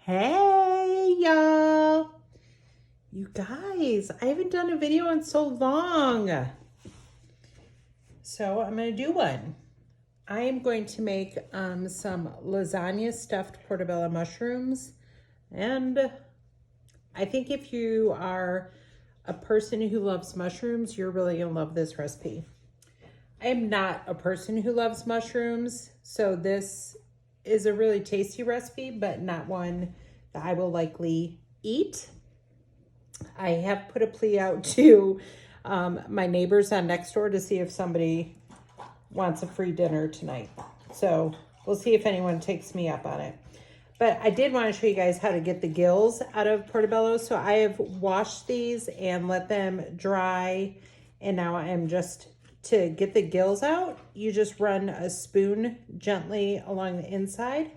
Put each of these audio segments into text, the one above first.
Hey y'all, you guys, I haven't done a video in so long, so I'm gonna do one. I am going to make some lasagna stuffed portabella mushrooms, and I think if you are a person who loves mushrooms, you're really gonna love this recipe. I am not a person who loves mushrooms, so this is a really tasty recipe, but not one that I will likely eat. I have put a plea out to my neighbors on next door to see if somebody wants a free dinner tonight. So we'll see if anyone takes me up on it. But I did want to show you guys how to get the gills out of portobello. So I have washed these and let them dry. And now I am just, to get the gills out, you just run a spoon gently along the inside.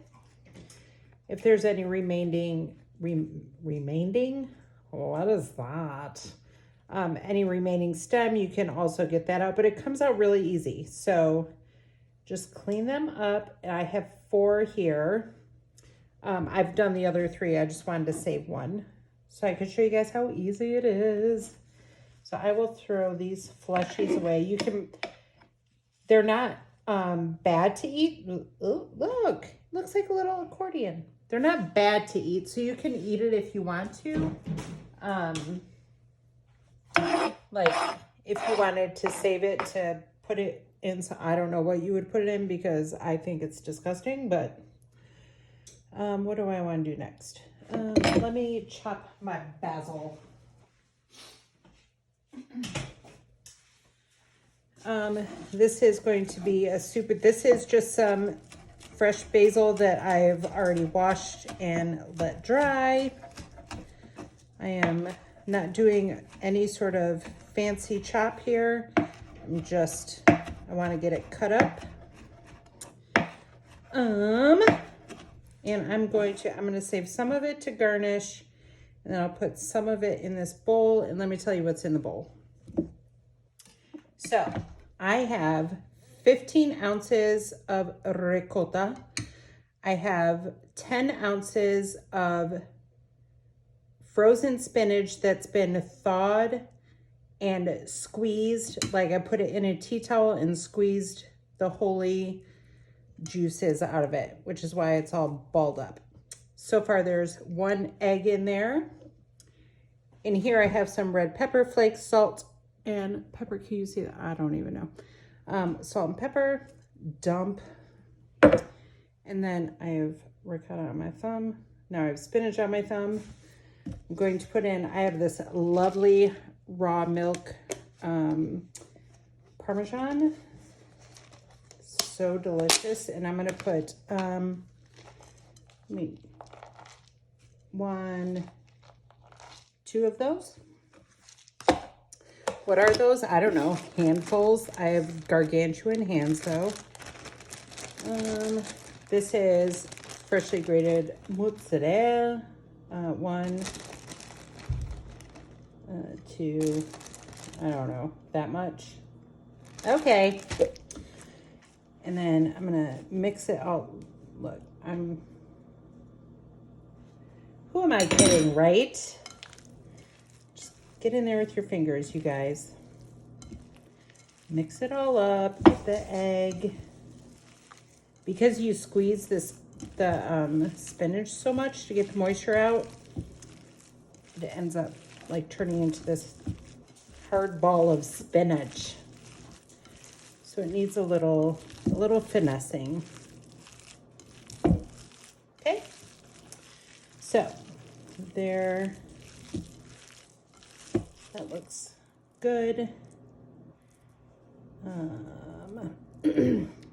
If there's any remaining, what is that? Any remaining stem, you can also get that out, but it comes out really easy. So just clean them up. I have 4 here. I've done the other 3. I just wanted to save one so I could show you guys how easy it is. So I will throw these fleshies away. They're not bad to eat. Ooh, look, looks like a little accordion. They're not bad to eat, so you can eat it if you want to. Like if you wanted to save it to put it in, I don't know what you would put it in because I think it's disgusting, but what do I want to do next? Let me chop my basil. This is going to be this is just some fresh basil that I've already washed and let dry. I am not doing any sort of fancy chop here. I want to get it cut up. And I'm going to save some of it to garnish, and then I'll put some of it in this bowl, and let me tell you what's in the bowl. So I have 15 ounces of ricotta. I have 10 ounces of frozen spinach that's been thawed and squeezed. Like I put it in a tea towel and squeezed the holy juices out of it, which is why it's all balled up. So far there's 1 egg in there. In here I have some red pepper flakes, salt and pepper. Can you see that? I don't even know. Salt and pepper, dump. And then I have ricotta on my thumb. Now I have spinach on my thumb. I'm going to put in, I have this lovely raw milk Parmesan. So delicious. And I'm going to put 1, 2 of those. What are those? I don't know. Handfuls. I have gargantuan hands though. This is freshly grated mozzarella. 1, 2, I don't know, that much. Okay. And then I'm gonna mix it all. Look, who am I kidding, right? Just get in there with your fingers, you guys. Mix it all up with the egg. Because you squeeze the spinach so much to get the moisture out, it ends up like turning into this hard ball of spinach. So it needs a little finessing. Okay. So there, that looks good.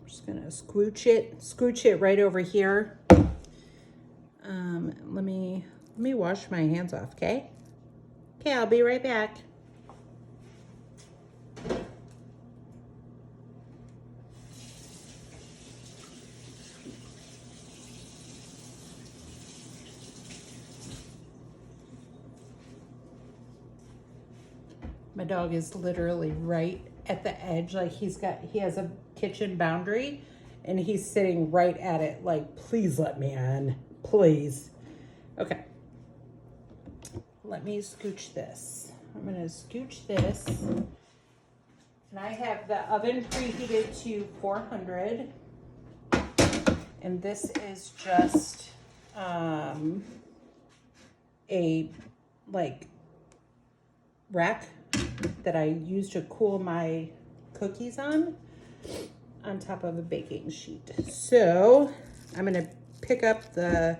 Just gonna scooch it right over here. Let me wash my hands off, okay? Okay, I'll be right back. My dog is literally right at the edge. Like he has a kitchen boundary and he's sitting right at it like, please let me in, please. Okay. Let me scooch this. I'm going to scooch this. And I have the oven preheated to 400. And this is just a like rack that I use to cool my cookies on top of a baking sheet. So I'm going to pick up the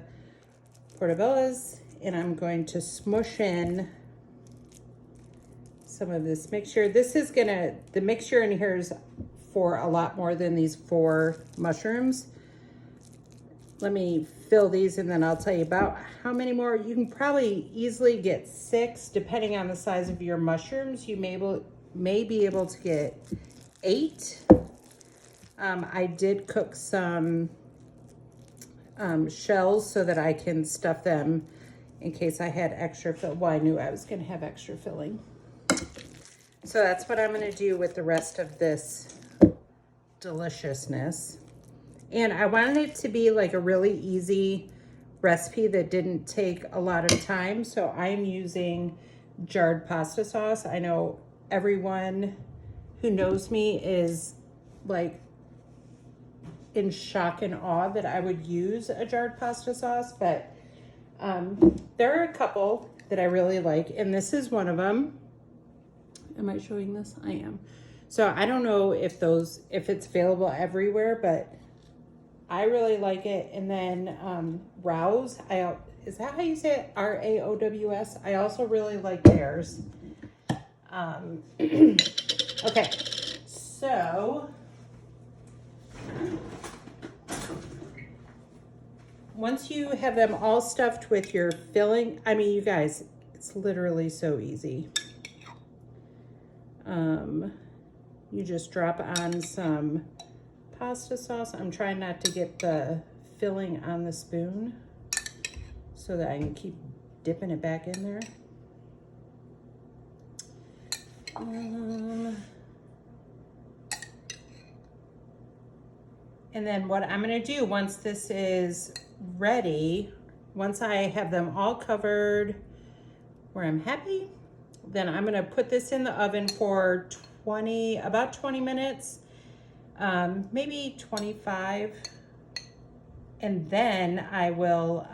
Portabellas and I'm going to smush in some of this mixture. This is gonna, the mixture in here is for a lot more than these 4 mushrooms. Let me fill these and then I'll tell you about how many more. You can probably easily get 6 depending on the size of your mushrooms. You may be able to get 8. I did cook some shells so that I can stuff them in case I had extra well, I knew I was gonna have extra filling. So that's what I'm gonna do with the rest of this deliciousness. And I wanted it to be like a really easy recipe that didn't take a lot of time. So I'm using jarred pasta sauce. I know everyone who knows me is like in shock and awe that I would use a jarred pasta sauce, but there are a couple that I really like, and this is one of them. Am I showing this? I am. So I don't know if it's available everywhere, but I really like it. And then Rouse, is that how you say it? Raows. I also really like theirs. Okay, so once you have them all stuffed with your filling, I mean, you guys, it's literally so easy. You just drop on some pasta sauce. I'm trying not to get the filling on the spoon so that I can keep dipping it back in there. And then what I'm gonna do once this is ready, once I have them all covered where I'm happy, then I'm gonna put this in the oven for about 20 minutes, maybe 25. And then I will,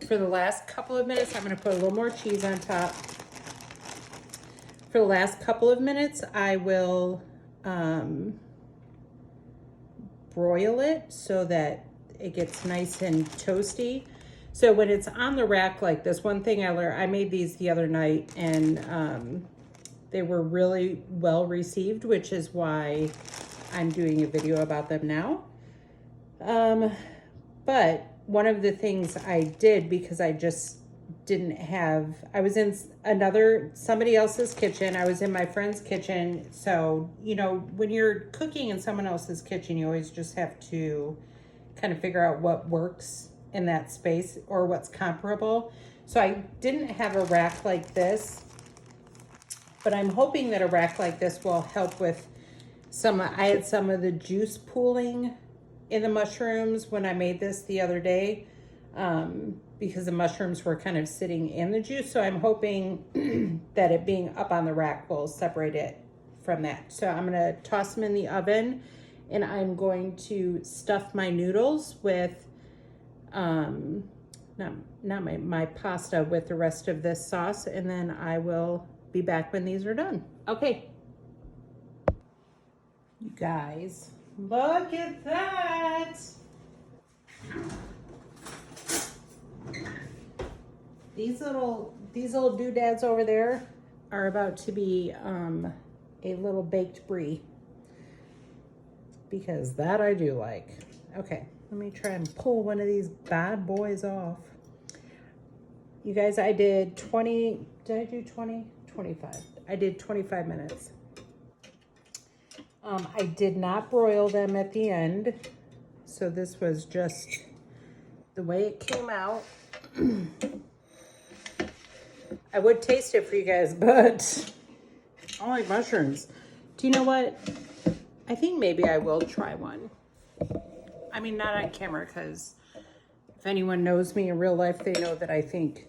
for the last couple of minutes, I'm gonna put a little more cheese on top. For the last couple of minutes, I will broil it so that it gets nice and toasty. So when it's on the rack like this, one thing I learned, I made these the other night and they were really well received, which is why I'm doing a video about them now. But one of the things I did, because I just didn't have, I was in somebody else's kitchen. I was in my friend's kitchen. So, you know, when you're cooking in someone else's kitchen, you always just have to kind of figure out what works in that space or what's comparable. So I didn't have a rack like this, but I'm hoping that a rack like this will help with I had some of the juice pooling in the mushrooms when I made this the other day, because the mushrooms were kind of sitting in the juice. So I'm hoping that it being up on the rack will separate it from that. So I'm gonna toss them in the oven and I'm going to stuff my noodles with, not my pasta with the rest of this sauce, and then I will be back when these are done. Okay. You guys, look at that. These little doodads over there are about to be a little baked brie, because that I do like. Okay, let me try and pull one of these bad boys off. You guys, I did 20, did I do 20? 25. I did 25 minutes. I did not broil them at the end, so this was just the way it came out. I would taste it for you guys, but I don't like mushrooms. Do you know what? I think maybe I will try one. I mean, not on camera because If anyone knows me in real life, they know that I think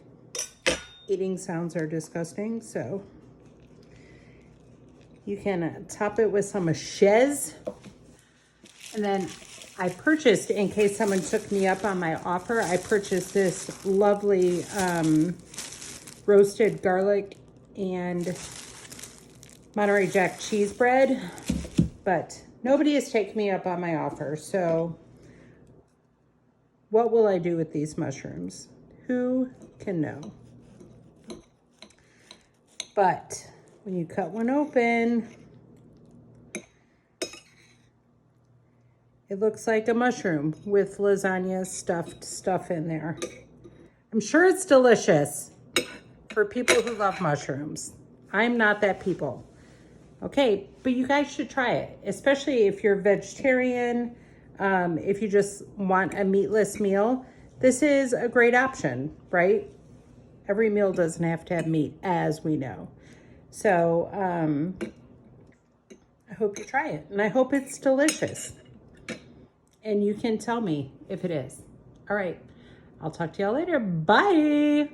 eating sounds are disgusting. So you can top it with some chaise. And then I purchased, in case someone took me up on my offer, I purchased this lovely roasted garlic and Monterey Jack cheese bread, but nobody has taken me up on my offer. So what will I do with these mushrooms? Who can know? But when you cut one open, it looks like a mushroom with lasagna stuffed stuff in there. I'm sure it's delicious for people who love mushrooms. I'm not that people. Okay, but you guys should try it, especially if you're vegetarian, if you just want a meatless meal. This is a great option, right? Every meal doesn't have to have meat, as we know. So I hope you try it, and I hope it's delicious. And you can tell me if it is. All right, I'll talk to y'all later. Bye.